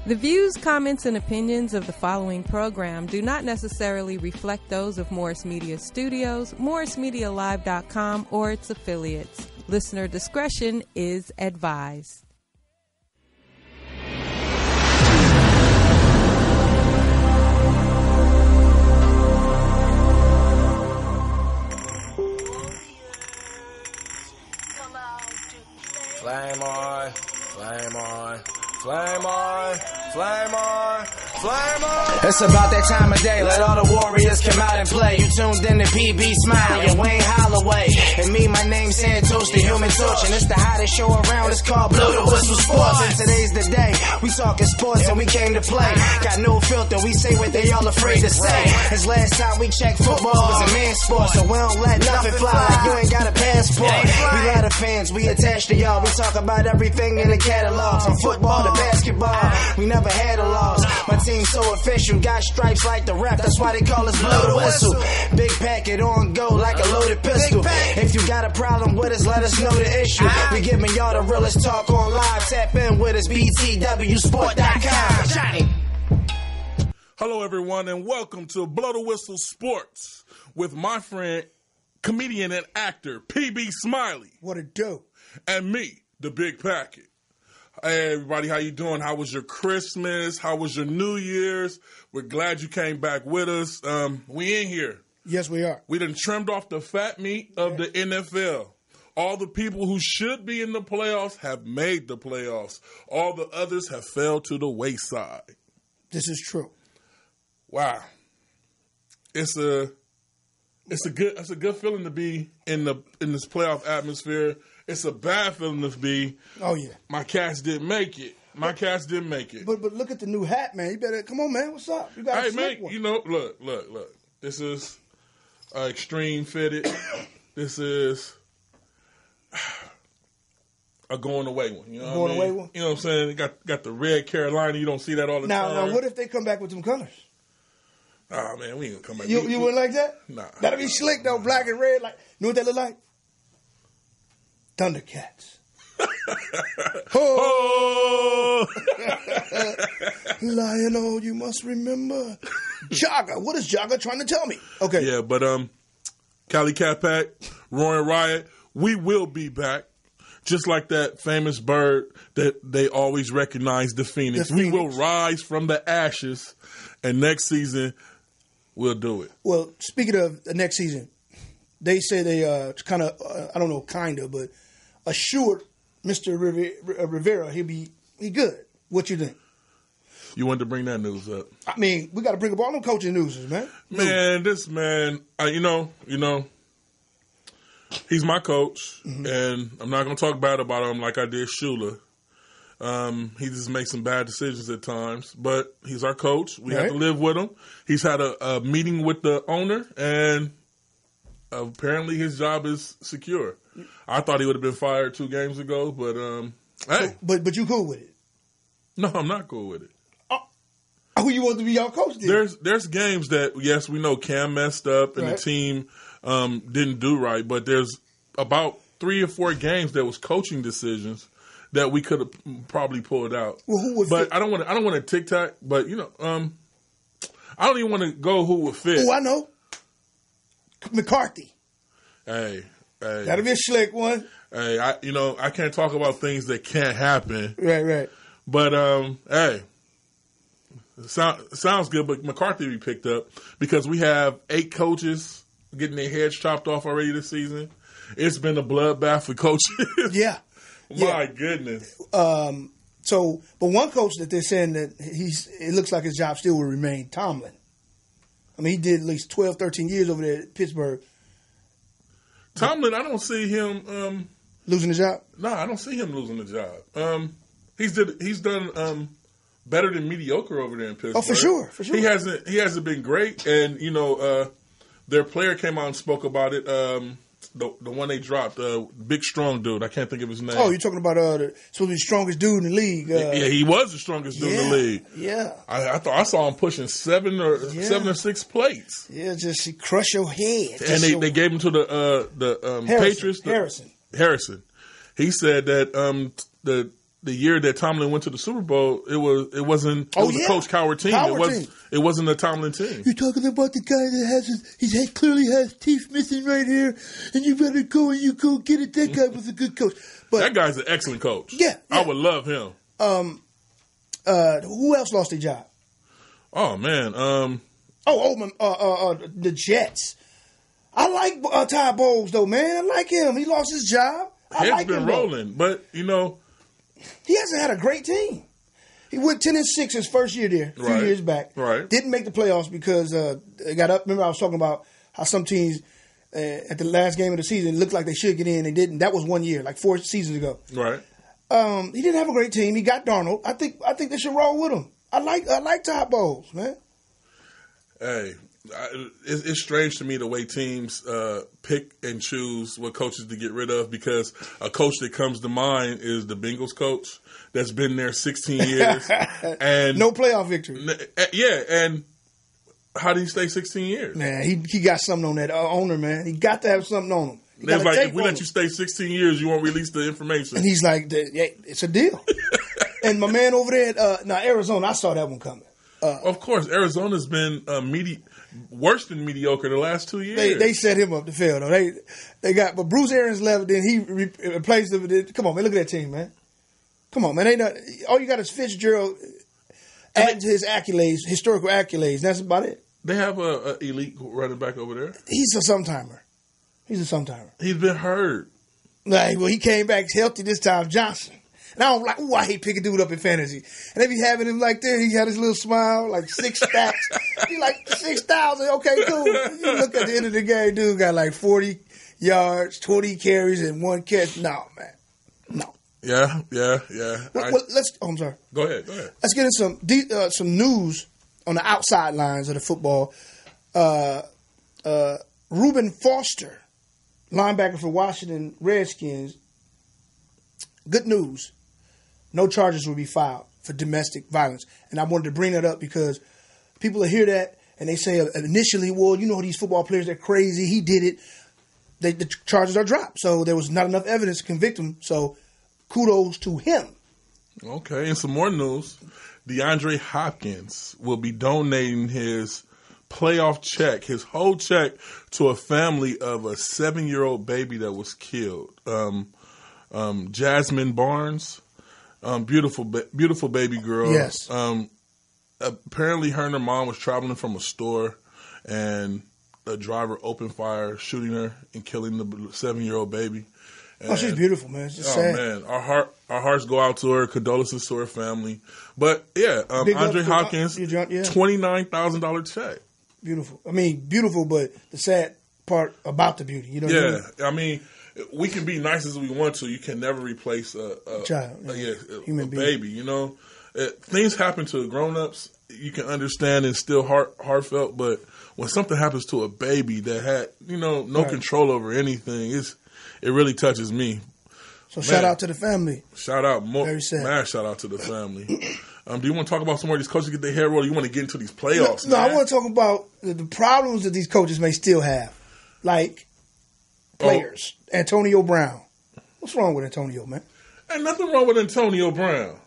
The views, comments, and opinions of the following program do not necessarily reflect those of Morris Media Studios, MorrisMediaLive.com, or its affiliates. Listener discretion is advised. Flame on, flame on, flame on, flame on, flame on. It's about that time of day, let all the warriors come out and play. You tuned in to PB Smiley and Wayne Holloway. And me, my name's Santos, the Human Torch. And it's the hottest show around, it's called Blow the Whistle Sports. And today's the day, we talking sports and we came to play. Got no filter, we say what they all afraid to say. As last time we checked, football was a man's sport. So we don't let nothing fly like you ain't got a passport. We lot of fans, we attached to y'all. We talk about everything in the catalog, from football to basketball. We never had a loss. My team's so official, got stripes like the ref. That's why they call us Blow the Whistle. Big Packett on go like a loaded pistol. If you got a problem with us, let us know the issue. We giving y'all the realest talk on live. Tap in with us, btwsport.com. Johnny. Hello, everyone, and welcome to Blow the Whistle Sports with my friend, comedian and actor, PB Smiley. What a dope. And me, the Big Packett. Hey, everybody, how you doing? How was your Christmas? How was your New Year's? We're glad you came back with us. We in here. Yes, we are. We done trimmed off the fat meat of the NFL. All the people who should be in the playoffs have made the playoffs. All the others have fell to the wayside. This is true. Wow. It's a good feeling to be in this playoff atmosphere. It's a bad feeling to be. Oh yeah. My Cats didn't make it. But look at the new hat, man. You better come on, man. What's up? You got hey, a man. one. You know, look. This is extreme fitted. This is a going away one. You know going away one. You know what I'm saying? Got the red Carolina. You don't see that all the time. Now, what if they come back with some colors? Oh man, we ain't gonna come back. You wouldn't like that? Nah. That'd be slick though, black and red. Like, you know what that look like? Thundercats. Oh! Lionel, you must remember. Jogger. What is Jogger trying to tell me? Okay. Yeah, but Cali Cat Pack, Roaring Riot, we will be back. Just like that famous bird that they always recognize, the Phoenix. We will rise from the ashes, and next season we'll do it. Well, speaking of the next season, they say they kind of, I don't know, kind of, but assured Mr. Rivera he good. What you think? You wanted to bring that news up. I mean, we got to bring up all them coaching newses, man. Man, this man, you know, he's my coach, and I'm not going to talk bad about him like I did Shula. He just makes some bad decisions at times, but he's our coach. We have to live with him. He's had a meeting with the owner, and apparently his job is secure. I thought he would have been fired 2 games ago, but hey. But you cool with it? No, I'm not cool with it. Who you want to be your coach then? There's games that, yes, we know Cam messed up and the team didn't do right, but there's about 3 or 4 games that was coaching decisions that we could have probably pulled out. Well, who would but fit? I don't want to tic-tac, but, you know, I don't even want to go who would fit. Oh, I know. McCarthy. Hey. That'll be a slick one. Hey, I can't talk about things that can't happen. Right. But, hey, sounds good, but McCarthy be picked up because we have 8 coaches getting their heads chopped off already this season. It's been a bloodbath for coaches. Yeah. My goodness. But one coach that they're saying that it looks like his job still will remain, Tomlin. I mean, he did at least 12, 13 years over there at Pittsburgh. Tomlin, I don't see him losing the job. No, I don't see him losing the job. He's done better than mediocre over there in Pittsburgh. Oh, for sure. He hasn't been great, and their player came out and spoke about it. The one they dropped, big strong dude. I can't think of his name. Oh, you're talking about supposed to be the strongest dude in the league. Yeah, he was the strongest dude in the league. Yeah, I thought I saw him pushing 7 or 6 plates. Yeah, just he crush your head. And they gave him to the Harrison, Patriots. Harrison. He said that the year that Tomlin went to the Super Bowl, it wasn't a Coach Coward team. It wasn't a Tomlin team. You're talking about the guy that has clearly has teeth missing right here, and you better go and you go get it. That guy was a good coach. But that guy's an excellent coach. Yeah. I would love him. Who else lost their job? Oh man. The Jets. I like Todd Bowles though, man. I like him. He lost his job. He's been rolling, but you know, he hasn't had a great team. He went 10-6 his first year there, a few years back. Right. Didn't make the playoffs because they got up. Remember, I was talking about how some teams at the last game of the season looked like they should get in. They didn't. That was 1 year, like 4 seasons ago. Right. He didn't have a great team. He got Darnold. I think they should roll with him. I like Todd Bowles, man. Hey, it's strange to me the way teams pick and choose what coaches to get rid of, because a coach that comes to mind is the Bengals coach that's been there 16 years and no playoff victory. Yeah, and how did he stay 16 years? Man, he got something on that owner, man. He got to have something on him. They're like, if we let you stay 16 years, you won't release the information. And he's like, it's a deal. And my man over there at Arizona, I saw that one coming. Of course, Arizona's been worse than mediocre the last 2 years. They set him up to fail, though. They got, but Bruce Arians left, then he replaced him. Come on, man, look at that team, man. Come on, man. All you got is Fitzgerald adding to his accolades, historical accolades. That's about it. They have a elite running back over there. He's a sometime-timer. He's been hurt. He came back healthy this time, Johnson. And I hate picking dude up in fantasy. And they be having him like there. He had his little smile, like 6 stacks. He like 6,000. Okay, cool. You look at the end of the game, dude got like 40 yards, 20 carries, and 1 catch. No, man. No. Yeah. Well, I'm sorry. Go ahead. Let's get in some news on the outside lines of the football. Reuben Foster, linebacker for Washington Redskins. Good news. No charges will be filed for domestic violence. And I wanted to bring that up because people will hear that and they say initially, well, you know, these football players are crazy. He did it. The charges are dropped. So there was not enough evidence to convict him. So kudos to him. Okay. And some more news. DeAndre Hopkins will be donating his playoff check, his whole check, to a family of a 7-year-old baby that was killed. Jasmine Barnes, beautiful baby girl. Yes. Apparently, her and her mom was traveling from a store, and a driver opened fire, shooting her and killing the 7-year-old baby. And, she's beautiful, man. It's just sad. Man, our hearts go out to her. Condolences to her family. But yeah, Andre Hopkins, $29,000 check. Beautiful. I mean, beautiful, but the sad part about the beauty. You know what I mean? I mean, we can be nice as we want to. You can never replace a child, a baby. You know, things happen to grown-ups. You can understand and still heartfelt, but when something happens to a baby that had no control over anything, it really touches me. So shout out to the family. Shout out, very sad. Man, shout out to the family. Do you want to talk about some more of these coaches get their hair rolled? Or you want to get into these playoffs? No, I want to talk about the problems that these coaches may still have, like players. Antonio Brown. What's wrong with Antonio, man? Ain't nothing wrong with Antonio Brown.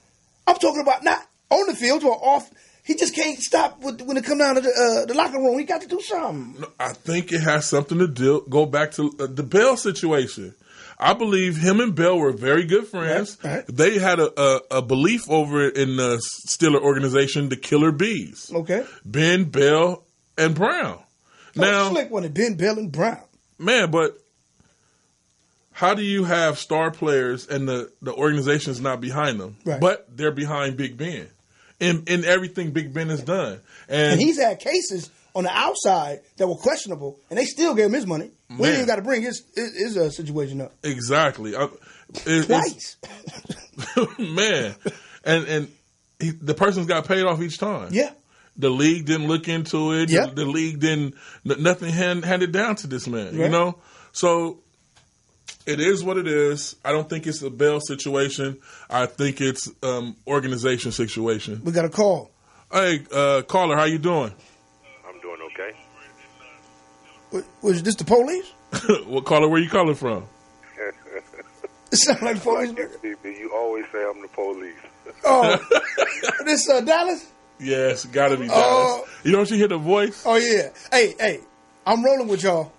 I'm talking about not on the field or off. He just can't stop when it comes down to the locker room. He got to do something. No, I think it has something to go back to the Bell situation. I believe him and Bell were very good friends. Right. They had a belief over in the Steeler organization, the Killer Bees. Okay. Ben, Bell, and Brown. Now, slick one, Ben, Bell, and Brown. Man, but how do you have star players and the organization is not behind them, but they're behind Big Ben in everything Big Ben has done? And he's had cases on the outside that were questionable, and they still gave him his money. We ain't got to bring his situation up. Exactly. Twice. Man. And the person's got paid off each time. Yeah. The league didn't look into it. Yep. The league didn't, nothing handed down to this man, you know? So it is what it is. I don't think it's a Bell situation. I think it's organization situation. We got a call. Hey, caller, how you doing? I'm doing okay. Was this the police? What caller? Where you calling from? It sounds like police. You always say I'm the police. Oh, this Dallas? Yes, gotta be Dallas. You don't you hear the voice? Oh yeah. Hey, I'm rolling with y'all.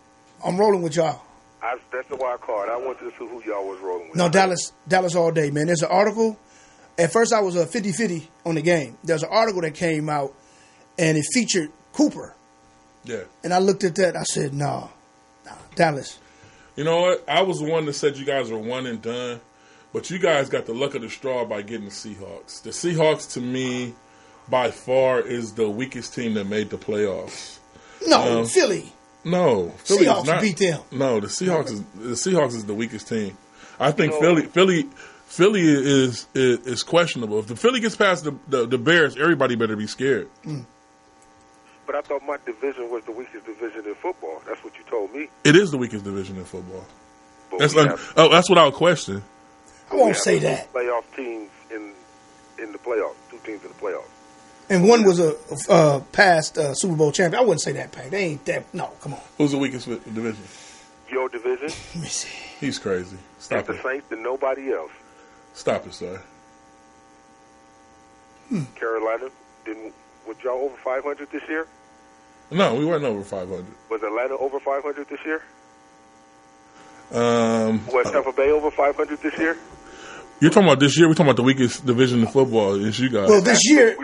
That's the wild card. I wanted to see who y'all was rolling with. No, Dallas all day, man. There's an article. At first, I was 50-50 on the game. There's an article that came out, and it featured Cooper. Yeah. And I looked at that. I said, nah, Dallas. You know what? I was the one that said you guys were one and done, but you guys got the luck of the straw by getting the Seahawks. The Seahawks, to me, by far, is the weakest team that made the playoffs. No, Philly. No, Philly Seahawks is not, beat them. No, the Seahawks is the weakest team. I think Philly is questionable. If the Philly gets past the Bears, everybody better be scared. But I thought my division was the weakest division in football. That's what you told me. It is the weakest division in football. But That's without question. I won't say that. Playoff teams in the playoffs. 2 teams in the playoffs. And one was a past Super Bowl champion. I wouldn't say that, Pack. They ain't that. No, come on. Who's the weakest division? Your division. Let me see. He's crazy. Stop the it. Saints and nobody else. Stop it, sir. Carolina was y'all over 500 this year? No, we weren't over 500. Was Atlanta over 500 this year? Was Tampa Bay over 500 this year? You're talking about this year. We're talking about the weakest division in football. It's you guys. Well, this year it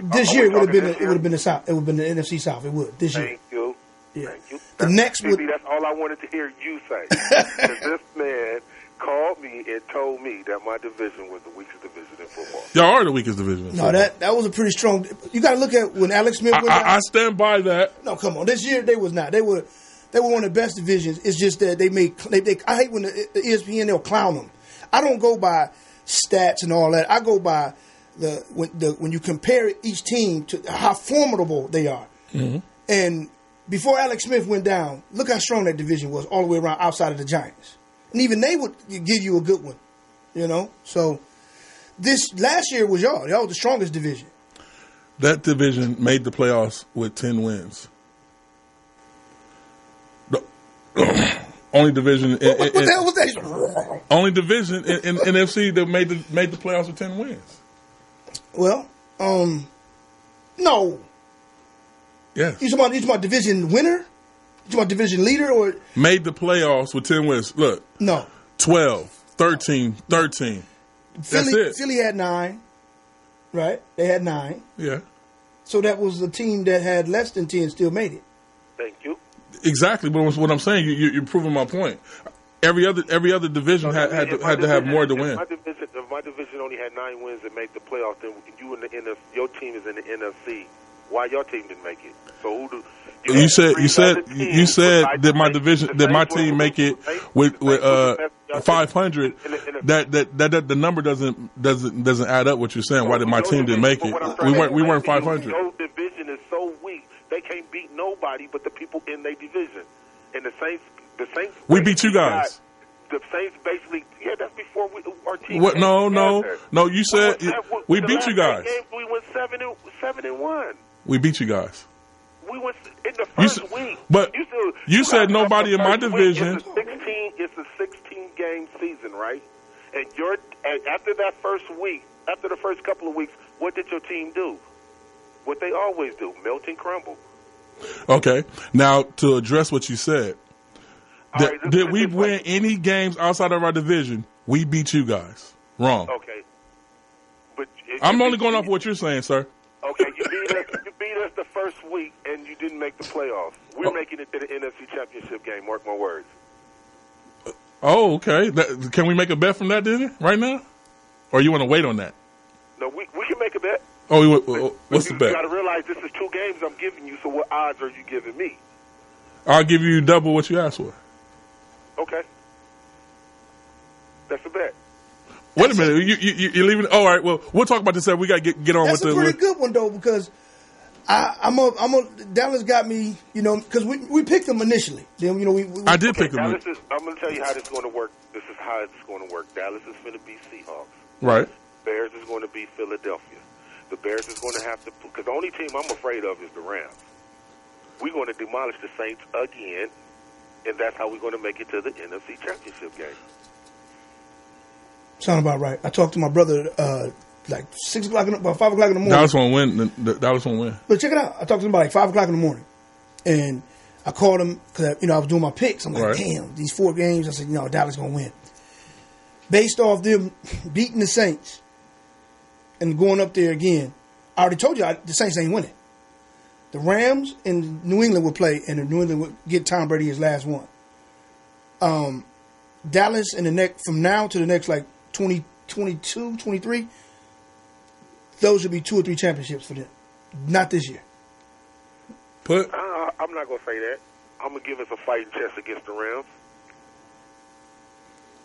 would have been the South. It would have been the NFC South. It would this year. Thank you. Yeah. Thank you. Next would. That's all I wanted to hear you say. Because this man called me and told me that my division was the weakest division in football. Y'all are the weakest division in football. That was a pretty strong. You got to look at when Alex Smith went down. I stand by that. No, come on. This year they was not. They were one of the best divisions. It's just that they I hate when the ESPN they'll clown them. I don't go by stats and all that. I go by when you compare each team to how formidable they are. Mm-hmm. And before Alex Smith went down, look how strong that division was all the way around outside of the Giants. And even they would give you a good one, you know. So this last year was y'all. Y'all was the strongest division. That division made the playoffs with 10 wins. Only division. What the hell was that? Only division in NFC that made the playoffs with 10 wins. Well, no. Yes. You talking about division winner? You talking about division leader or made the playoffs with 10 wins? Look. No. 12, 13, 13. That's it. Philly had 9. Right? They had 9. Yeah. So that was the team that had less than 10 still made it. Thank you. Exactly, but what I'm saying, you're proving my point. Every other division had to have more to win. If my division only had 9 wins and made the playoffs, then your team is in the NFC. Why your team didn't make it? So who do you said that my team make it with 500. That the number doesn't add up. What you're saying? Why did my team didn't make it? We weren't 500. Your division is so weak. They can't beat nobody but the people in their division. And the Saints. We beat you guys. The Saints basically, that's before our team. What? No. You said we beat you guys. We went 7-1. We beat you guys. We went in the first week. But you said nobody in my division. It's a 16-game season, right? And after that first week, after the first couple of weeks, what did your team do? What they always do, melt and crumble. Okay. Now, to address what you said, did we win any games outside of our division? We beat you guys. Wrong. Okay. But I'm only going off what you're saying, sir. Okay, you beat us the first week, and you didn't make the playoffs. We're making it to the NFC Championship game, mark my words. Oh, okay. Can we make a bet from that, then, right now? Or you want to wait on that? No, we can make a bet. Oh, what's the bet? You got to realize this is 2 games I'm giving you, so what odds are you giving me? I'll give you double what you asked for. Okay. That's a bet. Wait a minute. You're leaving? All right, well, we'll talk about this. We got to get on with it. That's a pretty good one, though, because Dallas got me, because we picked them initially. Then, I did pick them. I'm going to tell you how this is going to work. This is how it's going to work. Dallas is going to be Seahawks. Right. Bears is going to be Philadelphia. The Bears is going to have to, because the only team I'm afraid of is the Rams. We're going to demolish the Saints again, and that's how we're going to make it to the NFC Championship game. Sound about right. I talked to my brother like 6 o'clock, about 5 o'clock in the morning. Dallas won't win. Dallas won't win. But check it out. I talked to him about like 5 o'clock in the morning, and I called him because I was doing my picks. I'm like, damn, these 4 games. I said, Dallas gonna win. Based off them beating the Saints and going up there again, I already told you the Saints ain't winning. The Rams and New England will play, and New England will get Tom Brady his last one. Dallas in the next, from now to the next like 2022, 23, those would be 2 or 3 championships for them. Not this year. I'm not going to say that. I'm going to give us a fighting chance against the Rams.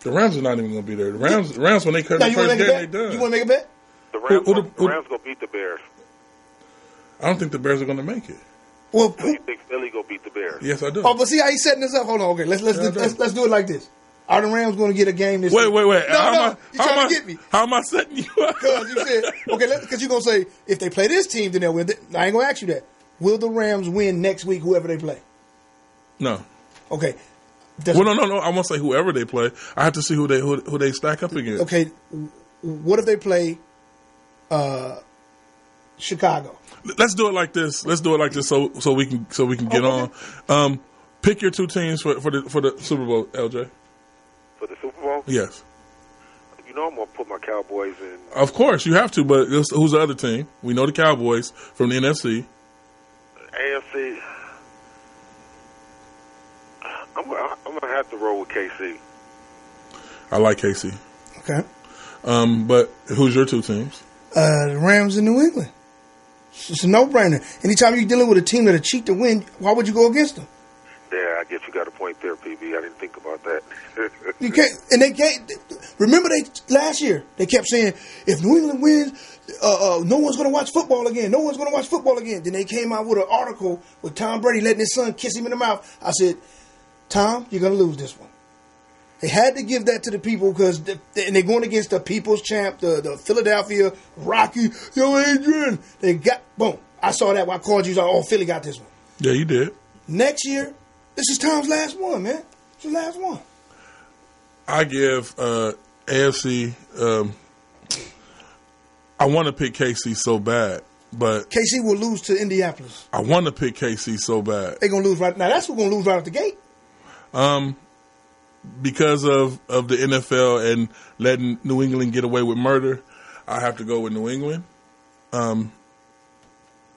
The Rams are not even going to be there. The Rams when they cut the first game, they done. You want to make a bet? The Rams going to beat the Bears. I don't think the Bears are going to make it. Well, you think Philly going to beat the Bears? Yes, I do. Oh, but see how he's setting this up? Hold on, okay. Let's do it like this. Are the Rams going to get a game this Wait. No, you trying to get me. How am I setting you up? Because you said, okay, because you're going to say, if they play this team, then they'll win. I ain't going to ask you that. Will the Rams win next week, whoever they play? No. Okay. No. I won't say whoever they play. I have to see who they stack up against. Okay. What if they play Chicago? Let's do it like this. So we can get on. Pick your 2 teams for the Super Bowl, LJ. For the Super Bowl? Yes. I'm going to put my Cowboys in. Of course, you have to, but who's the other team? We know the Cowboys from the NFC. AFC. I'm going to have to roll with KC. I like KC. Okay. But who's your 2 teams? The Rams in New England. It's a no-brainer. Anytime you're dealing with a team that'll cheat to win, why would you go against them? Yeah, I guess you got a point there, PB. I didn't think about that. You can't. And they can't. Remember, last year they kept saying, if New England wins, no one's going to watch football again. No one's going to watch football again. Then they came out with an article with Tom Brady letting his son kiss him in the mouth. I said, Tom, you're going to lose this one. They had to give that to the people because they're going against the people's champ, the Philadelphia Rocky. Yo, Adrian. They got, boom. I saw that when I called you. Like, oh, Philly got this one. Yeah, you did. Next year, this is Tom's last one, man. It's his last one. I give AFC. I want to pick KC so bad, but KC will lose to Indianapolis. I want to pick KC so bad. They're gonna lose right now. That's who's gonna lose right out the gate. Because of the NFL and letting New England get away with murder, I have to go with New England. In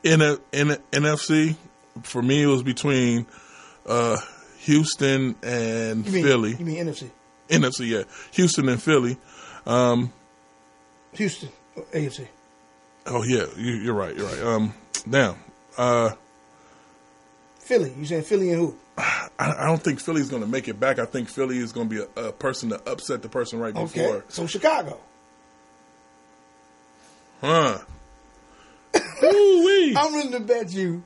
NFC, for me, it was between Houston and Philly. You mean NFC? NFC, yeah. Houston and Philly. Houston, AFC. Oh, yeah. You're right. Damn. Philly. You saying Philly and who? I don't think Philly's going to make it back. I think Philly is going to be a person to upset the person right before. Okay, so Chicago. Huh. Ooh-wee. I'm willing to bet you.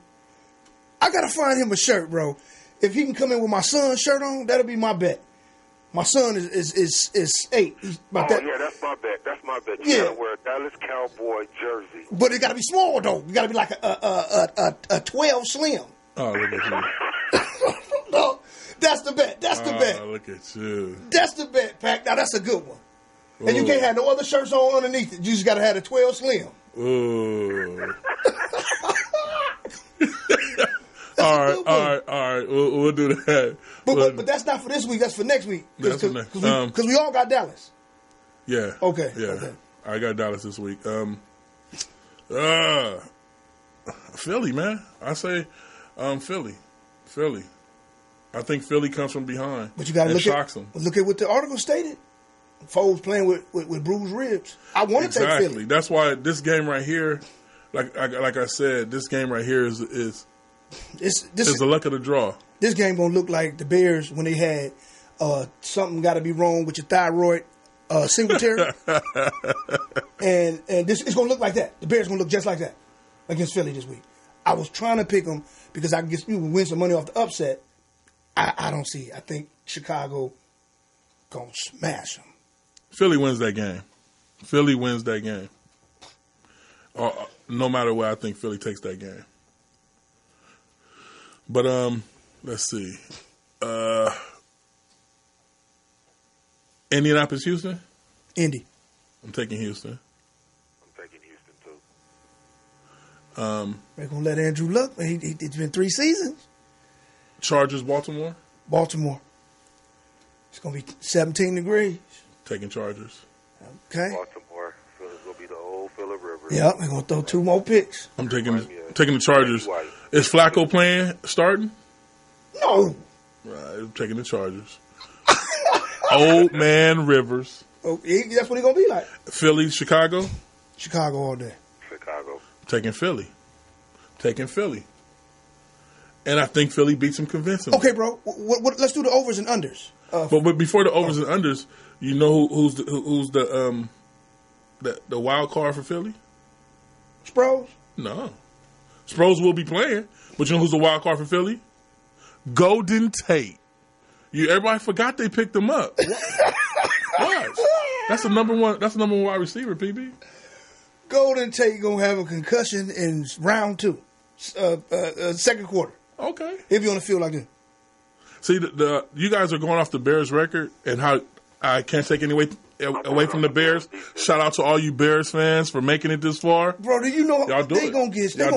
I got to find him a shirt, bro. If he can come in with my son's shirt on, that'll be my bet. My son is 8. He's about that. Yeah, that's my bet. You got to wear a Dallas Cowboy jersey. But it got to be small, though. You got to be like a 12 slim. Oh, look at you. No, that's the bet. That's the bet. Look at you. That's the bet, Pack. Now, that's a good one. Ooh. And you can't have no other shirts on underneath it. You just got to have a 12 slim. Ooh. All right. We'll do that. But that's not for this week. That's for next week. Because we all got Dallas. Yeah. Okay. Yeah. Okay. I got Dallas this week. Philly, man. I say Philly. I think Philly comes from behind. But you got to look at what the article stated. Foles playing with bruised ribs. I want to take Philly. Exactly. That's why this game right here, like I said, this game right here is the luck of the draw. This game gonna look like the Bears when they had something got to be wrong with your thyroid, Singletary, and this it's gonna look like that. The Bears gonna look just like that against Philly this week. I was trying to pick them because I guess you would win some money off the upset. I don't see it. I think Chicago gonna smash them. Philly wins that game. No matter what, I think Philly takes that game. But let's see. Indianapolis, Houston? Indy. I'm taking Houston. I'm taking Houston too. They're gonna let Andrew Luck. It's been 3 seasons. Chargers, Baltimore. Baltimore. It's gonna be 17 degrees. Taking Chargers. Okay. Baltimore. So it's gonna be the old Phillip Rivers. Yep, they're gonna throw 2 more picks. I'm taking the Chargers. Is Flacco playing starting? No. Right, I'm taking the Chargers. Old man Rivers. Oh, that's what he's gonna be like. Philly, Chicago. Chicago all day. Chicago. Taking Philly. And I think Philly beats them convincingly. Okay, bro. Let's do the overs and unders. But before the overs and unders, you know who's the wild card for Philly? Sproles? No. Sproles will be playing, but you know who's the wild card for Philly? Golden Tate. Everybody forgot they picked him up. Watch. That's the number one wide receiver, PB. Golden Tate gonna have a concussion in round 2, second quarter. Okay. If you on the field like this. See, you guys are going off the Bears record and how I can't take any away from the Bears. Shout out to all you Bears fans for making it this far. Bro, do you know they gonna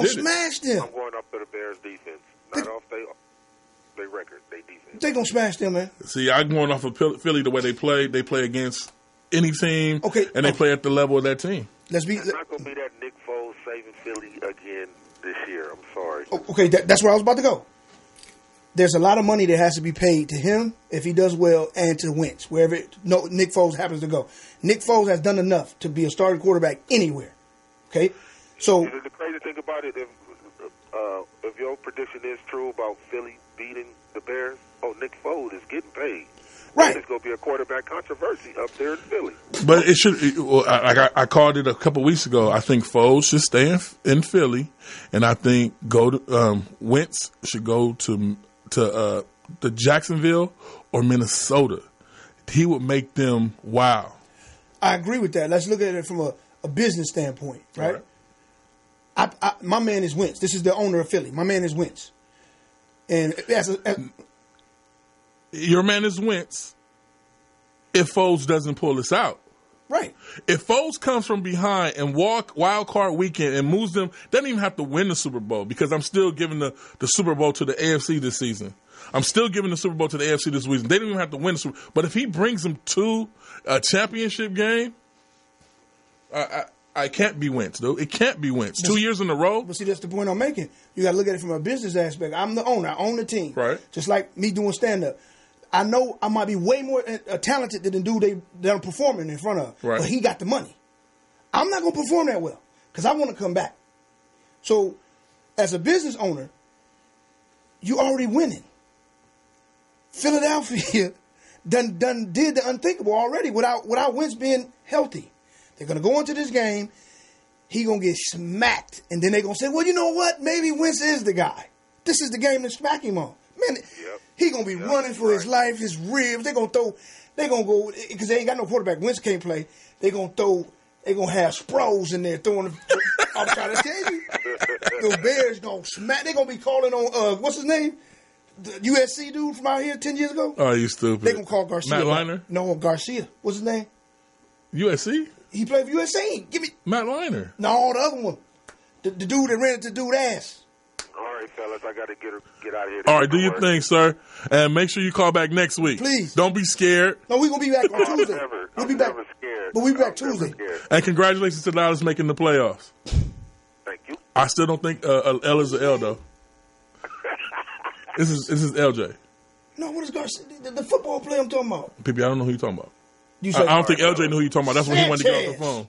smash them? I'm going off to the Bears defense, not off their record, they defense. They gonna smash them, man. See, I'm going off of Philly the way they play. They play against any team, and they play at the level of that team. It's not going to be that Nick Foles saving Philly again this year. I'm sorry. Okay, that's where I was about to go. There's a lot of money that has to be paid to him if he does well and to Wentz, wherever Nick Foles happens to go. Nick Foles has done enough to be a starting quarterback anywhere. Okay? So the crazy thing about it, if your prediction is true about Philly beating the Bears, Nick Foles is getting paid. Right. It's going to be a quarterback controversy up there in Philly. But it should. I called it a couple weeks ago. I think Foles should stay in Philly, and I think Wentz should go to Jacksonville or Minnesota. He would make them wow. I agree with that. Let's look at it from a business standpoint, right? My man is Wentz. This is the owner of Philly. My man is Wentz. And your man is Wentz if Foles doesn't pull this out. Right. If Foles comes from behind and wild card weekend and moves them, doesn't even have to win the Super Bowl because I'm still giving the Super Bowl to the AFC this season. I'm still giving the Super Bowl to the AFC this season. They don't even have to win the Super Bowl. But if he brings them to a championship game, I can't be Wentz, though. It can't be Wentz. 2 years in a row. But see, that's the point I'm making. You got to look at it from a business aspect. I'm the owner. I own the team. Right. Just like me doing stand-up. I know I might be way more talented than the dude that I'm performing in front of. Right. But he got the money. I'm not going to perform that well because I want to come back. So, as a business owner, you already winning. Philadelphia done did the unthinkable already without Wentz being healthy. They're going to go into this game. He going to get smacked. And then they're going to say, well, you know what? Maybe Wentz is the guy. This is the game to smack him on. Man, he going to be running for his life, his ribs. They're going to go, because they ain't got no quarterback. Wentz can't play. They're going to have Sproles in there throwing the I'm trying to tell you. The Bears going to smack. They're going to be calling on, what's his name? The USC dude from out here 10 years ago? Oh, you stupid. They're going to call Garcia. Matt Leinart? No, Garcia. What's his name? USC? He played for USC. Give me Matt Leinart. No, the other one. The dude that ran into dude's ass. All right, fellas, I got to get out of here. All right, do your thing, sir. And make sure you call back next week. Please. Don't be scared. No, we're going to be back on Tuesday. We'll be back. Never scared. But we'll be back Tuesday. And congratulations to Dallas making the playoffs. Thank you. I still don't think L is an L, though. This is LJ. No, what is Garcia? The football player I'm talking about. Pippi, I don't know who you're talking about. I don't think LJ knew who you're talking about. That's when he wanted to get off the phone.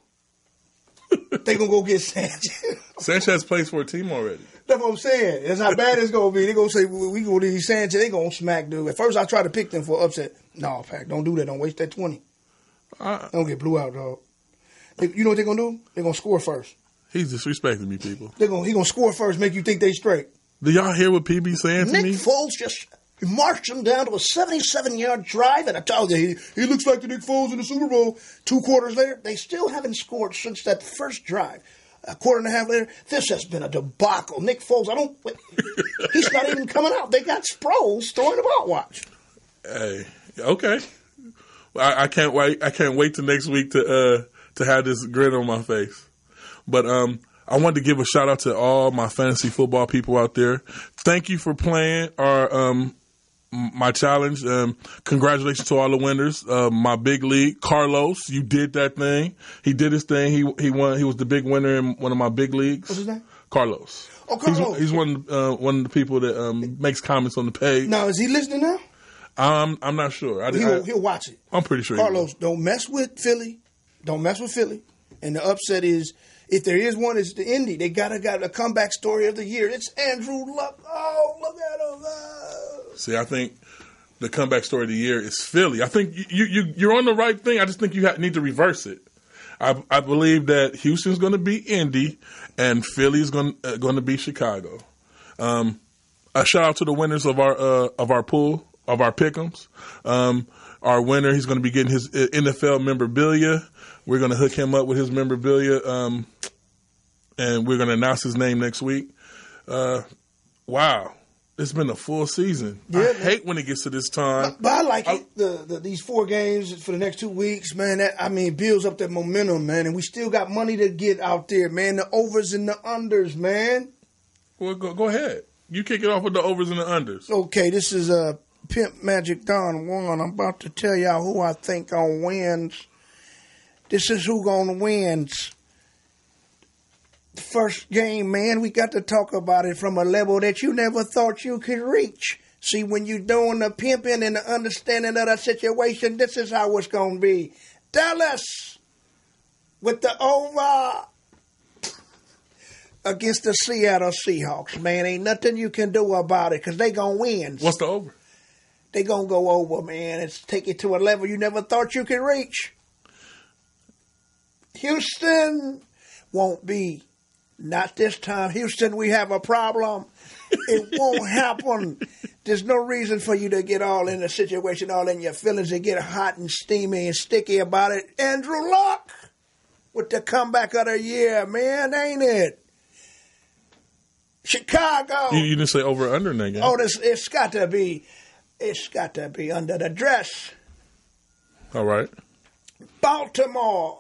They going to go get Sanchez. Sanchez plays for a team already. That's what I'm saying. That's how bad it's going to be. They're going to say, we go to these Sanchez. They're going to smack dude. At first, I tried to pick them for upset. No, Pack, don't do that. Don't waste that 20. Don't get blew out, dog. You know what they're going to do? They're going to score first. He's disrespecting me, people. He's going to score first, make you think they straight. Do y'all hear what PB saying to me? Nick Foles just marched him down to a 77-yard drive, and I told you, he looks like the Nick Foles in the Super Bowl. 2 quarters later, they still haven't scored since that first drive. A quarter and a half later, this has been a debacle. Nick Foles, he's not even coming out. They got Sproles throwing the ball. Watch. Hey, okay. I can't wait. I can't wait till next week to to have this grin on my face. But I wanted to give a shout out to all my fantasy football people out there. Thank you for playing my challenge. Congratulations to all the winners. My big league, Carlos, you did that thing. He did his thing. He won. He was the big winner in one of my big leagues. What's his name? Carlos. Oh, Carlos. He's one of the people that makes comments on the page. Now, is he listening now? I'm not sure. He'll watch it. I'm pretty sure. Carlos, don't mess with Philly. Don't mess with Philly. And the upset is, if there is one, it's the Indy. They got a comeback story of the year. It's Andrew Luck. Oh, look at him. See, I think the comeback story of the year is Philly. I think you're on the right thing. I just think you need to reverse it. I believe that Houston's going to be Indy and Philly's going to be Chicago. A shout out to the winners of our pool, of our pick'ems. Our winner, he's going to be getting his NFL memorabilia. We're going to hook him up with his memorabilia, and we're going to announce his name next week. Wow. It's been a full season. Yeah, I hate when it gets to this time. But I like it. These 4 games for the next 2 weeks, man. That builds up that momentum, man. And we still got money to get out there, man. The overs and the unders, man. Well, go ahead. You kick it off with the overs and the unders. Okay, this is Pimp Magic Don 1. I'm about to tell y'all who I think on wins. This is who gonna wins. First game, man, we got to talk about it from a level that you never thought you could reach. See, when you're doing the pimping and the understanding of the situation, this is how it's going to be. Dallas with the over against the Seattle Seahawks, man. Ain't nothing you can do about it because they going to win. What's the over? They going to go over, man. It's take it to a level you never thought you could reach. Houston won't be. Not this time. Houston, we have a problem. It won't happen. There's no reason for you to get all in the situation, all in your feelings, and get hot and steamy and sticky about it. Andrew Luck with the comeback of the year, man, ain't it? Chicago. You didn't say over or under in that game. Oh, it's got to be under the dress. All right. Baltimore.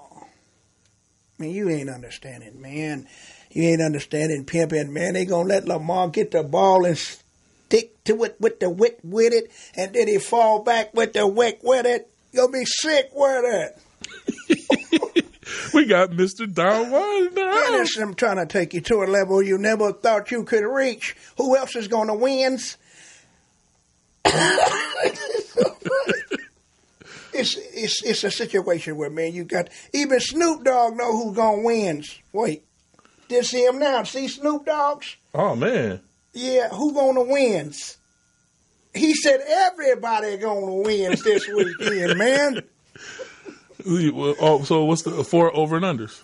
Man, you ain't understanding, man. You ain't understanding pimping, man. They gonna let Lamar get the ball and stick to it with the wick with it, and then he fall back with the wick with it. You'll be sick with it. We got Mr. Don Juan now. Dennis, I'm trying to take you to a level you never thought you could reach. Who else is gonna win? It's a situation where, man, you got even Snoop Dogg know who's gonna win. Wait, did see him now? See Snoop Dogg's? Oh man, yeah, who gonna win? He said everybody gonna win this weekend, man. Oh, so what's the 4 over and unders?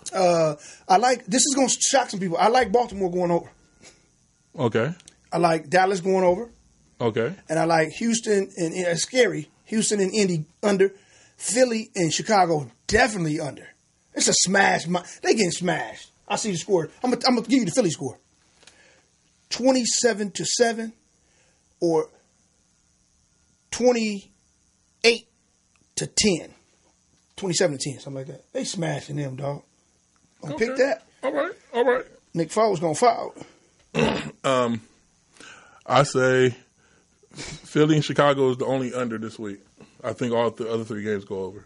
I like this is gonna shock some people. I like Baltimore going over. Okay. I like Dallas going over. Okay. And I like Houston and it's scary. Houston and Indy under. Philly and Chicago definitely under. It's a smash. They getting smashed. I see the score. I'm gonna give you the Philly score. 27-7 or 28-10. 27-10, something like that. They smashing them, dog. Gonna pick that. All right. Nick Foles gonna foul. I say Philly and Chicago is the only under this week. I think all the other 3 games go over.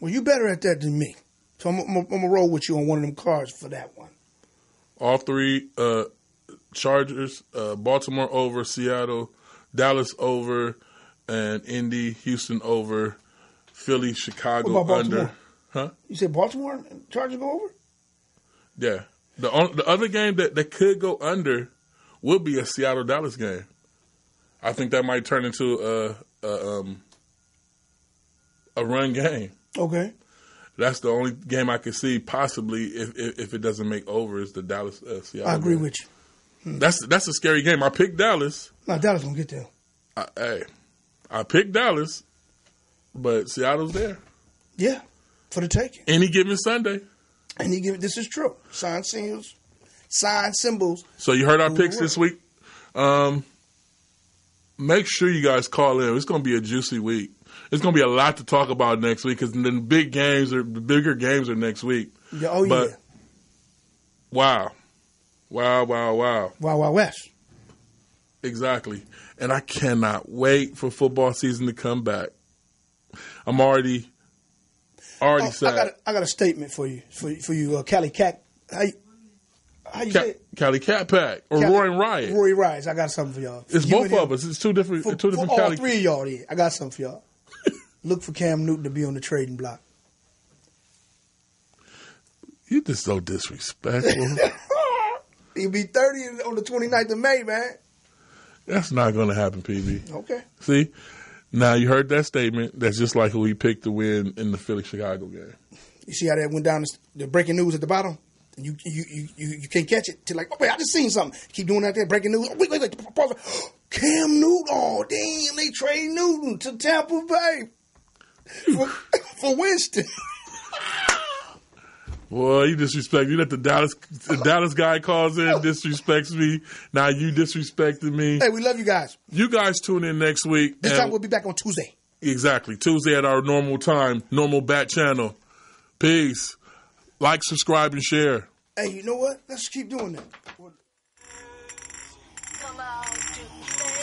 Well, you better at that than me. So I'm going to roll with you on one of them cards for that one. All 3 Chargers, Baltimore over, Seattle, Dallas over, and Indy, Houston over, Philly, Chicago under. Huh? You said Baltimore and Chargers go over? Yeah. The other game that could go under would be a Seattle-Dallas game. I think that might turn into a run game. Okay. That's the only game I could see possibly if it doesn't make over is the Dallas Seattle. I agree game. with you. That's a scary game. I picked Dallas. No, Dallas gonna get there. I picked Dallas, but Seattle's there. Yeah, for the taking. Any given Sunday. This is true. Sign symbols. So you heard our picks this week. make sure you guys call in. It's going to be a juicy week. It's going to be a lot to talk about next week because the bigger games are next week. Yeah, oh, but, yeah. Wow. Wow, West. Exactly. And I cannot wait for football season to come back. I'm already sad. I got a statement for you, Cali Cat. How you say it? Cali Cat Pack or Roaring Riot. Roaring Riot. I got something for y'all. It's both of us. It's two different. For Cali. all three of y'all. There, I got something for y'all. Look for Cam Newton to be on the trading block. You just so disrespectful. He'll be 30 on the 29th of May, man. That's not going to happen, PB. Okay. See, now you heard that statement. That's just like who we picked to win in the Philly-Chicago game. You see how that went down? The breaking news at the bottom. You can't catch it till like, oh, wait, I just seen something. Keep doing that there, breaking news. Oh, wait. Pause. Cam Newton. Oh, damn, they trade Newton to Tampa Bay for Winston. Boy, you disrespect me. You let the Dallas guy calls in, disrespects me. Now you disrespecting me. Hey, we love you guys. You guys tune in next week. This time we'll be back on Tuesday. Exactly. Tuesday at our normal time, normal bat channel. Peace. Like, subscribe, and share. Hey, you know what? Let's keep doing that.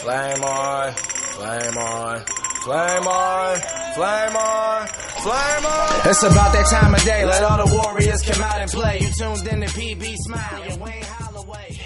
Flame on, flame on, flame on, flame on, flame on. It's about that time of day. Let all the warriors come out and play. You tuned in to PB Smiley and Wayne Holloway.